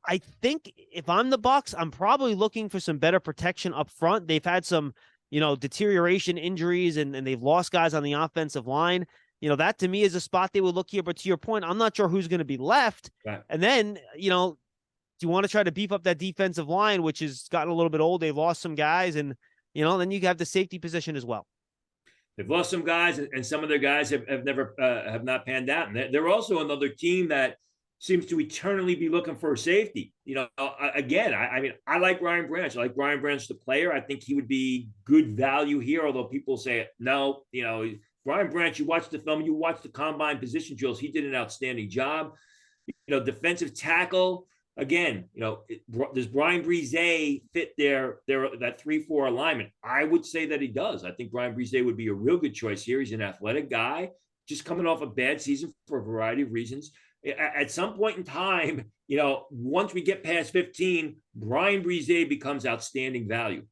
I think if I'm the Bucks, I'm probably looking for some better protection up front. They've had some, deterioration injuries, and they've lost guys on the offensive line. That to me is a spot they would look here. But to your point, I'm not sure who's going to be left. Right. And then, do you want to try to beef up that defensive line, which has gotten a little bit old? They've lost some guys, and, then you have the safety position as well. They've lost some guys, and some of their guys have not panned out. And they're also another team that seems to eternally be looking for a safety. Again, I mean, I like Brian Branch. I like Brian Branch, the player. I think he would be good value here, although people say, no, Brian Branch, you watch the film, you watch the combine position drills. He did an outstanding job. Defensive tackle, again, does Brian Brise fit that 3-4 alignment? I would say that he does. I think Brian Brise would be a real good choice here. He's an athletic guy, just coming off a bad season for a variety of reasons. At some point in time, once we get past 15, Brian Brise becomes outstanding value.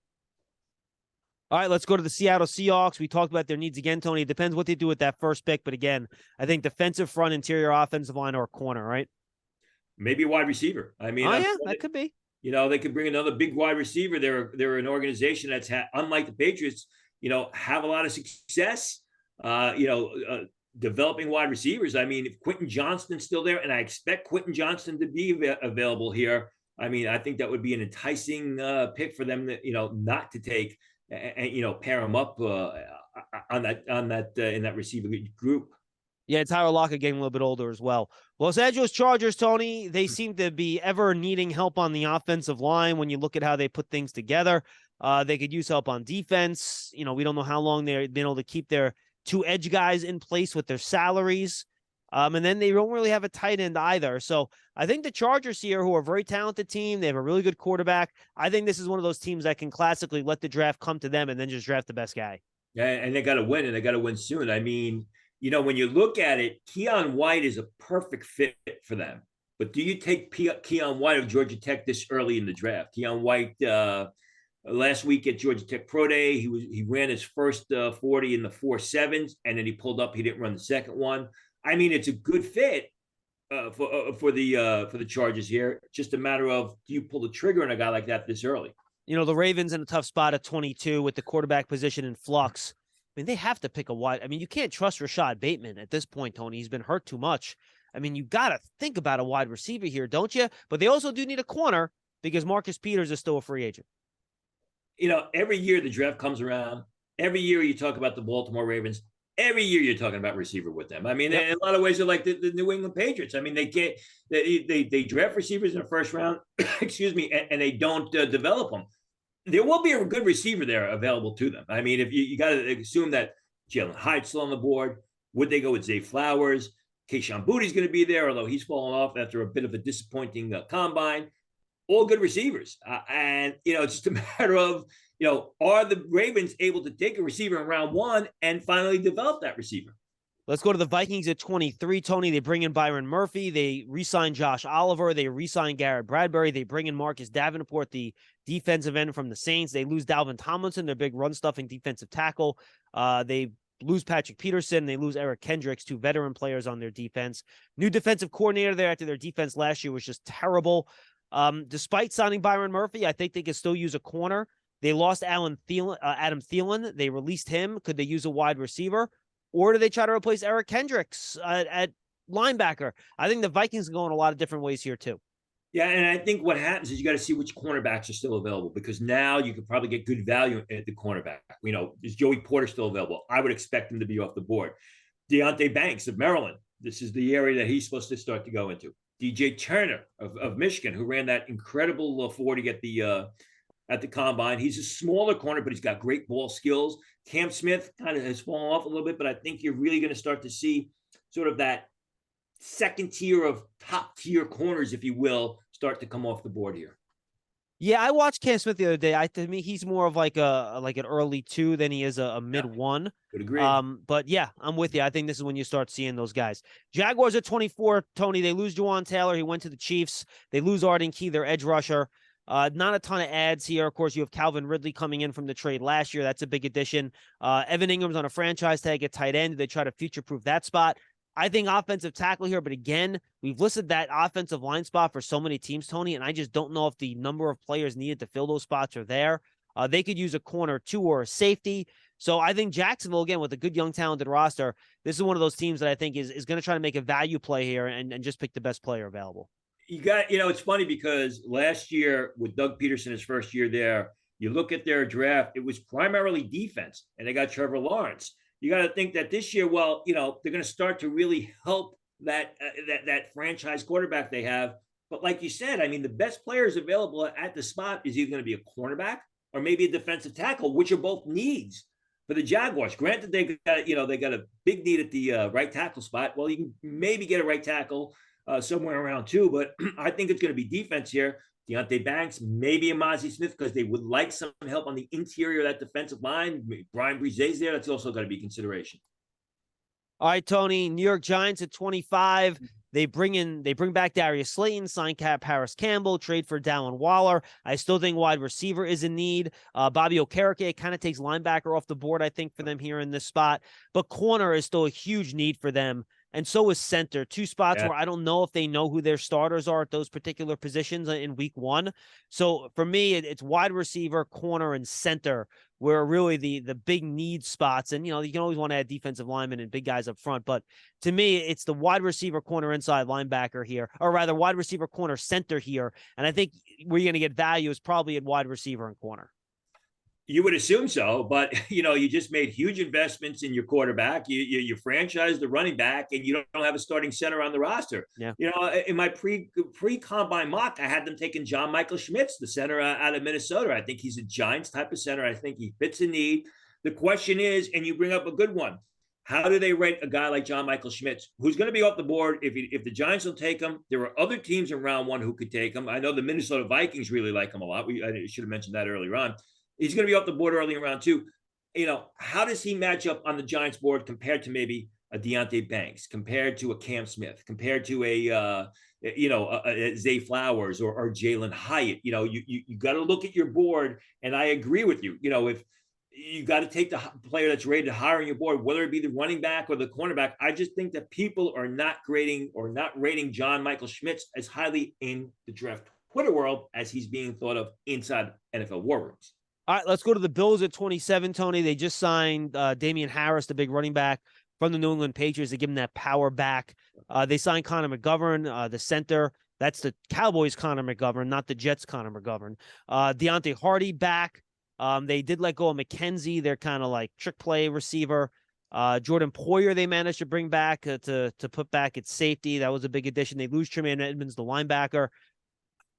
All right, let's go to the Seattle Seahawks. We talked about their needs again, Tony. It depends what they do with that first pick. But again, I think defensive front, interior offensive line, or a corner, right? Maybe a wide receiver. I mean, that could be. They could bring another big wide receiver. They're an organization that's unlike the Patriots, have a lot of success, developing wide receivers. I mean, if Quentin Johnston's still there, and I expect Quentin Johnston to be available here, I mean, I think that would be an enticing pick for them to, not to take and, pair him up in that receiver group. Yeah, Tyler Lockett getting a little bit older as well. Los Angeles Chargers, Tony, they seem to be ever needing help on the offensive line when you look at how they put things together. They could use help on defense. We don't know how long they've been able to keep their 2 edge guys in place with their salaries. And then they don't really have a tight end either. So I think the Chargers here, who are a very talented team, they have a really good quarterback. I think this is one of those teams that can classically let the draft come to them and then just draft the best guy. Yeah, and they got to win, and they got to win soon. I mean, when you look at it, Keon White is a perfect fit for them. But do you take Keon White of Georgia Tech this early in the draft? Keon White, last week at Georgia Tech Pro Day, he ran his first 40 in the 4.7s, and then he pulled up. He didn't run the second one. I mean, it's a good fit for the Chargers here. Just a matter of, do you pull the trigger on a guy like that this early? The Ravens in a tough spot at 22 with the quarterback position in flux. I mean, they have to pick a wide. I mean, you can't trust Rashad Bateman at this point, Tony. He's been hurt too much. I mean, you got to think about a wide receiver here, don't you? But they also do need a corner because Marcus Peters is still a free agent. Every year the draft comes around. Every year you talk about the Baltimore Ravens. Every year you're talking about receiver with them. I mean, in a lot of ways, they're like the New England Patriots. I mean, they draft receivers in the first round, excuse me, and they don't develop them. There will be a good receiver there available to them. I mean, if you got to assume that Jalen Hyde's still on the board, would they go with Zay Flowers? Kayshon Bouttie's going to be there, although he's fallen off after a bit of a disappointing combine. All good receivers. And, it's just a matter of, are the Ravens able to take a receiver in round 1 and finally develop that receiver? Let's go to the Vikings at 23, Tony. They bring in Byron Murphy. They re-sign Josh Oliver. They re-sign Garrett Bradbury. They bring in Marcus Davenport, the defensive end from the Saints. They lose Dalvin Tomlinson, their big run-stuffing defensive tackle. They lose Patrick Peterson. They lose Eric Kendricks, two veteran players on their defense. New defensive coordinator there after their defense last year was just terrible. Despite signing Byron Murphy, I think they could still use a corner. They lost Adam Thielen. They released him. Could they use a wide receiver? Or do they try to replace Eric Kendricks at linebacker? I think the Vikings can go in a lot of different ways here, too. Yeah, and I think what happens is you got to see which cornerbacks are still available, because now you could probably get good value at the cornerback. Is Joey Porter still available? I would expect him to be off the board. Deontay Banks of Maryland. This is the area that he's supposed to start to go into. DJ Turner of Michigan, who ran that incredible 40 at the combine. He's a smaller corner, but he's got great ball skills. Cam Smith kind of has fallen off a little bit, but I think you're really going to start to see sort of that second tier of top tier corners, if you will, start to come off the board here. Yeah, I watched Cam Smith the other day. To me, he's more of like an early 2 than he is a mid 1. Would agree. But yeah, I'm with you. I think this is when you start seeing those guys. Jaguars at 24, Tony. They lose Juwan Taylor. He went to the Chiefs. They lose Arden Key, their edge rusher. Not a ton of ads here. Of course, you have Calvin Ridley coming in from the trade last year. That's a big addition. Evan Ingram's on a franchise tag at tight end. They try to future-proof that spot. I think offensive tackle here, but again, we've listed that offensive line spot for so many teams, Tony, and I just don't know if the number of players needed to fill those spots are there. They could use a corner 2 or a safety. So I think Jacksonville, again, with a good, young, talented roster, this is one of those teams that I think is going to try to make a value play here and just pick the best player available. It's funny because last year with Doug Peterson, his first year there, you look at their draft, it was primarily defense, and they got Trevor Lawrence. You got to think that this year, they're going to start to really help that franchise quarterback they have. But like you said, I mean, the best players available at the spot is either going to be a cornerback or maybe a defensive tackle, which are both needs for the Jaguars. Granted, they got a big need at the right tackle spot. Well, you can maybe get a right tackle somewhere around 2, but I think it's going to be defense here. Deontay Banks, maybe Amazi Smith, because they would like some help on the interior of that defensive line. Brian Brise's there. That's also got to be consideration. All right, Tony. New York Giants at 25. They bring back Darius Slayton, sign cap Paris Campbell, trade for Dallin Waller. I still think wide receiver is in need. Bobby Okereke kind of takes linebacker off the board, I think, for them here in this spot. But corner is still a huge need for them. And so is center. 2 spots where I don't know if they know who their starters are at those particular positions in week 1. So for me, it's wide receiver, corner, and center where really the big need spots. And, you can always want to add defensive linemen and big guys up front. But to me, it's the wide receiver, corner, inside linebacker here, or rather wide receiver, corner, center here. And I think where you're going to get value is probably at wide receiver and corner. You would assume so, but you just made huge investments in your quarterback. You franchised the running back, and you don't have a starting center on the roster. Yeah. In my pre-combine mock, I had them taking John Michael Schmitz, the center out of Minnesota. I think he's a Giants type of center. I think he fits a need. The question is, and you bring up a good one, how do they rate a guy like John Michael Schmitz, who's going to be off the board if the Giants don't take him? There are other teams in round 1 who could take him. I know the Minnesota Vikings really like him a lot. I should have mentioned that earlier on. He's going to be off the board early in round 2. How does he match up on the Giants board compared to maybe a Deontay Banks, compared to a Cam Smith, compared to a Zay Flowers or Jalen Hyatt? You got to look at your board, and I agree with you. If you got to take the player that's rated higher on your board, whether it be the running back or the cornerback, I just think that people are not grading or not rating John Michael Schmitz as highly in the draft Twitter world as he's being thought of inside NFL war rooms. All right, let's go to the Bills at 27, Tony. They just signed Damian Harris, the big running back from the New England Patriots, to give him that power back. They signed Connor McGovern, the center. That's the Cowboys' Connor McGovern, not the Jets' Connor McGovern. Deontay Hardy back. They did let go of McKenzie, their kind of like trick play receiver. Jordan Poyer they managed to bring back to put back at safety. That was a big addition. They lose Tremaine Edmonds, the linebacker.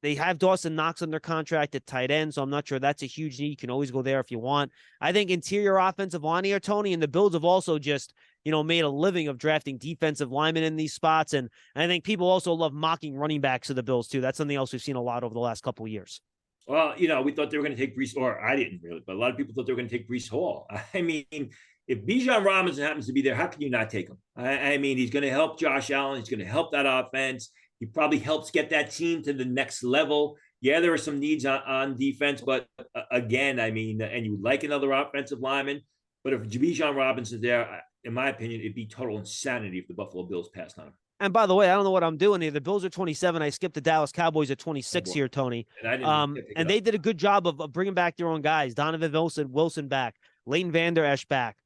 They have Dawson Knox under contract at tight end, so I'm not sure that's a huge need. You can always go there if you want. I think interior offensive line here, Tony, and the Bills have also just, made a living of drafting defensive linemen in these spots. And I think people also love mocking running backs of the Bills, too. That's something else we've seen a lot over the last couple of years. Well, we thought they were going to take Breece, or I didn't really, but a lot of people thought they were going to take Breece Hall. I mean, if Bijan Robinson happens to be there, how can you not take him? I mean, he's going to help Josh Allen. He's going to help that offense. He probably helps get that team to the next level. Yeah, there are some needs on defense, but again, I mean, and you would like another offensive lineman, but if Bijan Robinson's there, in my opinion, it'd be total insanity if the Buffalo Bills passed on him. And by the way, I don't know what I'm doing here. The Bills are 27. I skipped the Dallas Cowboys at 26 here, Tony. And I didn't and they did a good job of bringing back their own guys. Donovan Wilson back, Leighton Vander Esch back.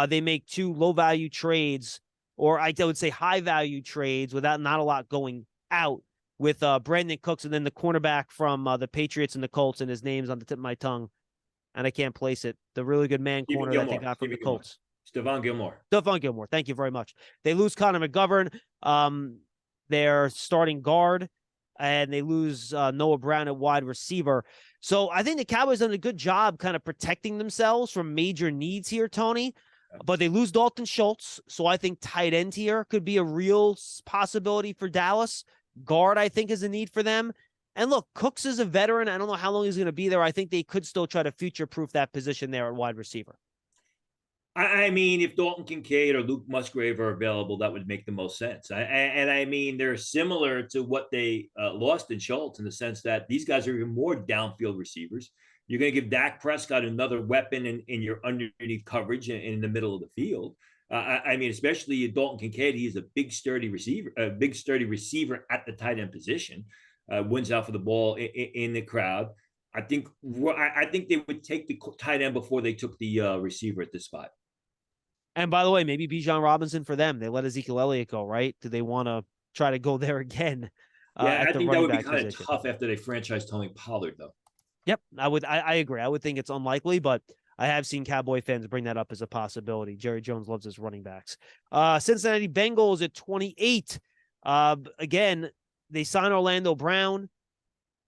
They make 2 low-value trades, or I would say high-value trades without not a lot going out with Brandon Cooks and then the cornerback from the Patriots and the Colts, and his name's on the tip of my tongue, and I can't place it. The really good man corner that they got from the Colts. Stephon Gilmore. Thank you very much. They lose Connor McGovern, their starting guard, and they lose Noah Brown at wide receiver. So I think the Cowboys done a good job kind of protecting themselves from major needs here, Tony. But they lose Dalton Schultz, so I think tight end here could be a real possibility for Dallas. Guard, I think, is a need for them. And look, Cooks is a veteran. I don't know how long he's going to be there. I think they could still try to future-proof that position there at wide receiver. I mean, if Dalton Kincaid or Luke Musgrave are available, that would make the most sense. And I mean, they're similar to what they lost in Schultz in the sense that these guys are even more downfield receivers. You're going to give Dak Prescott another weapon in your underneath coverage in the middle of the field. I mean, especially Dalton Kincaid, he's a big, sturdy receiver at the tight end position. Wins out for the ball in the crowd. I think they would take the tight end before they took the receiver at this spot. And by the way, maybe Bijan Robinson for them. They let Ezekiel Elliott go, right? Do they want to try to go there again? Yeah, I think that would be kind of tough after they franchise Tony Pollard, though. Yep, I agree. I would think it's unlikely, but I have seen Cowboy fans bring that up as a possibility. Jerry Jones loves his running backs. Cincinnati Bengals at 28. Again, they sign Orlando Brown.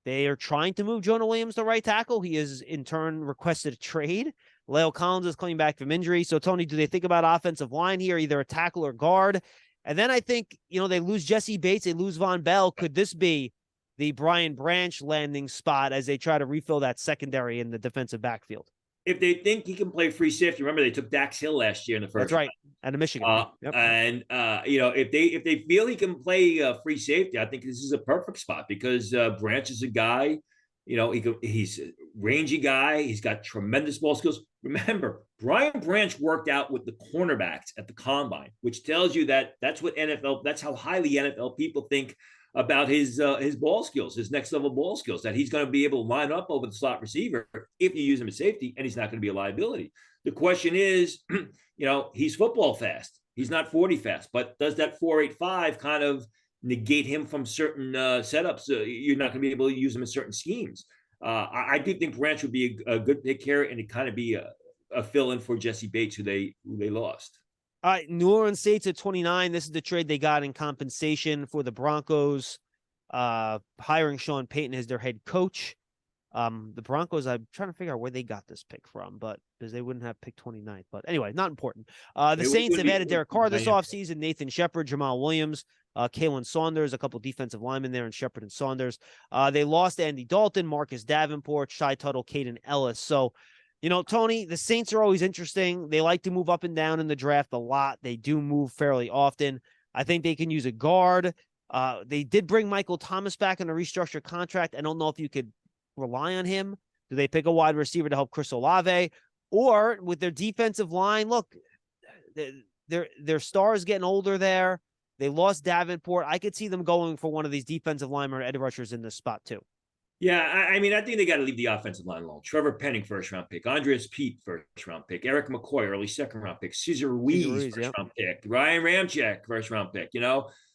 They are trying to move Jonah Williams to right tackle. He has, in turn, requested a trade. La'el Collins is coming back from injury. So, Tony, do they think about offensive line here, either a tackle or guard? And then I think, they lose Jesse Bates. They lose Von Bell. Could this be the Brian Branch landing spot as they try to refill that secondary in the defensive backfield? If they think he can play free safety, remember they took Dax Hill last year in the first. That's right, out of Michigan. Yep. And if they feel he can play free safety, I think this is a perfect spot because Branch is a guy. He's a rangy guy. He's got tremendous ball skills. Remember, Brian Branch worked out with the cornerbacks at the combine, which tells you that's how highly NFL people think about his ball skills, his next level ball skills, that he's going to be able to line up over the slot receiver if you use him as safety, and he's not going to be a liability. The question is, he's football fast. He's not 40 fast, but does that 4.85 kind of negate him from certain setups? You're not going to be able to use him in certain schemes. I do think Branch would be a good pick here, and it kind of be a fill-in for Jesse Bates, who they lost. All right, New Orleans Saints at 29. This is the trade they got in compensation for the Broncos, hiring Sean Payton as their head coach. The Broncos, I'm trying to figure out where they got this pick from, but because they wouldn't have picked 29th. But anyway, not important. The Saints have added Derek Carr this offseason, Nathan Shepard, Jamal Williams, Kalen Saunders, a couple defensive linemen there, and Shepard and Saunders. They lost Andy Dalton, Marcus Davenport, Shai Tuttle, Caden Ellis. So, Tony, the Saints are always interesting. They like to move up and down in the draft a lot. They do move fairly often. I think they can use a guard. They did bring Michael Thomas back on a restructured contract. I don't know if you could rely on him. Do they pick a wide receiver to help Chris Olave? Or with their defensive line, look, their stars getting older there. They lost Davenport. I could see them going for one of these defensive linemen or edge rushers in this spot too. Yeah, I mean, I think they got to leave the offensive line alone. Trevor Penning, first-round pick. Andreas Pete, first-round pick. Eric McCoy, early second-round pick. Cesar Ruiz, first-round pick. Ryan Ramczyk, first-round pick,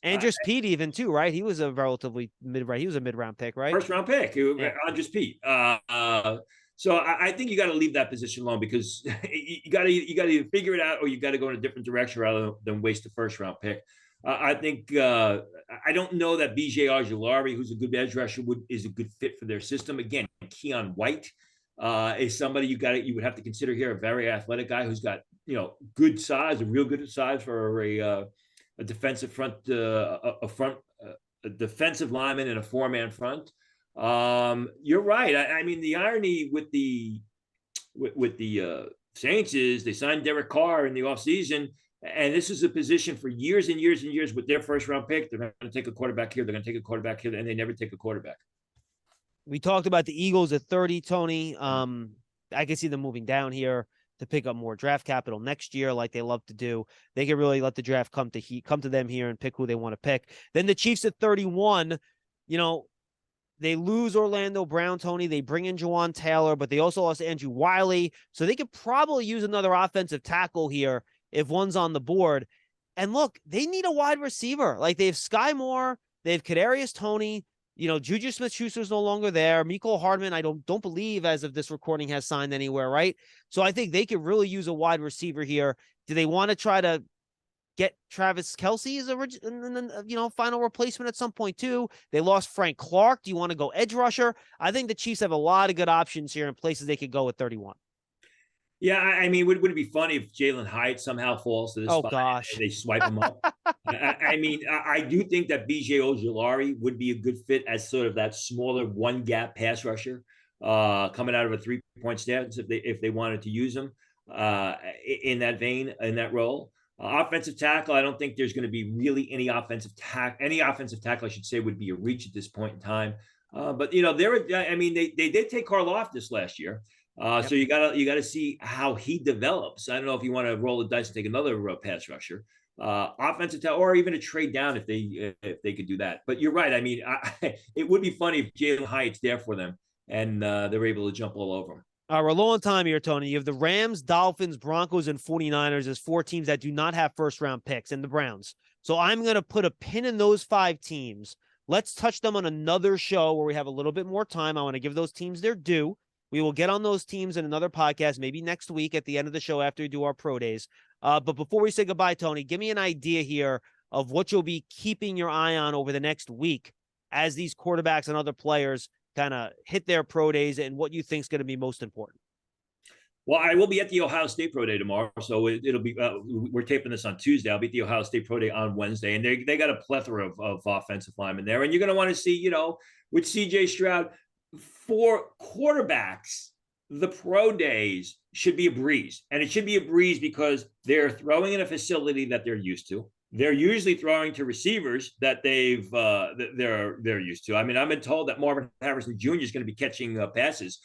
Andreas Pete even, too, right? He was a relatively he was a mid-round pick, right? First-round pick. Yeah. Andreas Pete. So I think you got to leave that position alone because you got to either figure it out or you got to go in a different direction rather than waste a first-round pick. I think I don't know that BJ Ojulari, who's a good edge rusher, is a good fit for their system. Again, Keon White is somebody you would have to consider here, a very athletic guy who's got good size, a real good size for a defensive front, a defensive lineman in a four-man front. You're right. I mean, the irony with the Saints is they signed Derek Carr in the offseason, and this is a position for years and years and years with their first round pick. They're going to take a quarterback here. They're going to take a quarterback here, and they never take a quarterback. We talked about the Eagles at 30, Tony. I can see them moving down here to pick up more draft capital next year, like they love to do. They can really let the draft come to them here and pick who they want to pick. Then the Chiefs at 31, they lose Orlando Brown, Tony. They bring in Jawan Taylor, but they also lost Andrew Wiley. So they could probably use another offensive tackle here if one's on the board. And look, they need a wide receiver. Like they have Sky Moore, they have Kadarius Toney. Juju Smith-Schuster's no longer there. Mecole Hardman, I don't believe as of this recording has signed anywhere, right? So I think they could really use a wide receiver here. Do they want to try to get Travis Kelce as a final replacement at some point too? They lost Frank Clark. Do you want to go edge rusher? I think the Chiefs have a lot of good options here and places they could go at 31. Yeah, I mean, would it be funny if Jalen Hyatt somehow falls to this spot gosh. and they swipe him up? I do think that B.J. Ojulari would be a good fit as sort of that smaller one-gap pass rusher coming out of a three-point stance if they wanted to use him in that vein, in that role. Offensive tackle, I don't think there's going to be really any offensive tackle, I should say, would be a reach at this point in time. But they did take Karlaftis last year. Yep. So you gotta see how he develops. I don't know if you want to roll the dice and take another pass rusher, offensive tackle, or even a trade down if they could do that. But you're right. I mean, it would be funny if Jalen Hyatt's there for them and they're able to jump all over him. We're low on time here, Tony. You have the Rams, Dolphins, Broncos, and 49ers as 4 teams that do not have first-round picks, and the Browns. So I'm going to put a pin in those 5 teams. Let's touch them on another show where we have a little bit more time. I want to give those teams their due. We will get on those teams in another podcast, maybe next week at the end of the show after we do our pro days. But before we say goodbye, Tony, give me an idea here of what you'll be keeping your eye on over the next week as these quarterbacks and other players kind of hit their pro days and what you think is going to be most important. Well, I will be at the Ohio State Pro Day tomorrow, so it'll be. We're taping this on Tuesday. I'll be at the Ohio State Pro Day on Wednesday, and they got a plethora of offensive linemen there, and you're going to want to see, with C.J. Stroud, for quarterbacks, the pro days should be a breeze, and it should be a breeze because they're throwing in a facility that they're used to. They're usually throwing to receivers that they're used to. I mean, I've been told that Marvin Harrison Jr. is going to be catching passes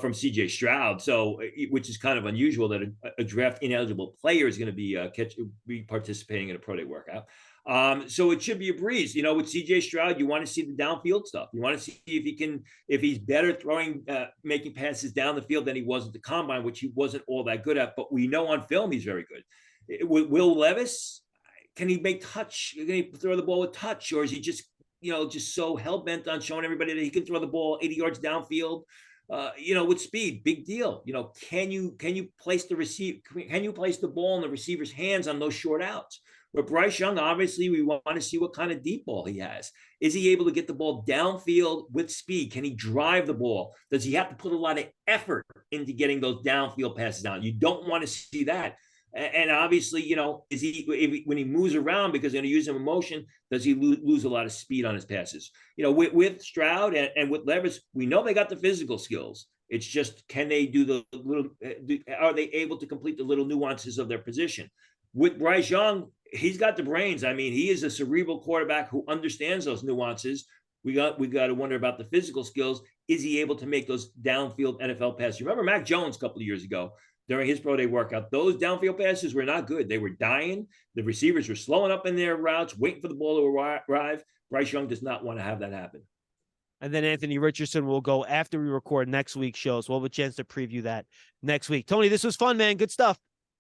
from C.J. Stroud, so which is kind of unusual that a draft ineligible player is going to be participating in a pro day workout. So it should be a breeze. With C.J. Stroud, you want to see the downfield stuff. You want to see if he's better throwing, making passes down the field than he was at the combine, which he wasn't all that good at. But we know on film he's very good. With Will Levis, can he make touch? Can he throw the ball with touch, or is he just so hell bent on showing everybody that he can throw the ball 80 yards downfield? With speed, big deal. Can you place the ball in the receiver's hands on those short outs? With Bryce Young, obviously, we want to see what kind of deep ball he has. Is he able to get the ball downfield with speed? Can he drive the ball? Does he have to put a lot of effort into getting those downfield passes down? You don't want to see that. And obviously, is when he moves around because they're going to use him in motion, does he lose a lot of speed on his passes? With Stroud and with Levis, we know they got the physical skills. It's just, can they are they able to complete the little nuances of their position? With Bryce Young, he's got the brains. I mean, he is a cerebral quarterback who understands those nuances. We got to wonder about the physical skills. Is he able to make those downfield NFL passes? You remember Mac Jones a couple of years ago during his pro day workout? Those downfield passes were not good. They were dying. The receivers were slowing up in their routes, waiting for the ball to arrive. Bryce Young does not want to have that happen. And then Anthony Richardson will go after we record next week's show. So we'll have a chance to preview that next week. Tony, this was fun, man. Good stuff.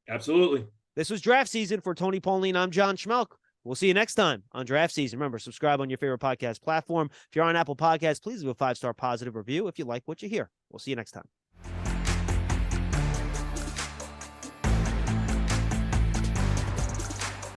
Absolutely. This was Draft Season for Tony Pauline. I'm John Schmeelk. We'll see you next time on Draft Season. Remember, subscribe on your favorite podcast platform. If you're on Apple Podcasts, please leave a 5-star positive review if you like what you hear. We'll see you next time.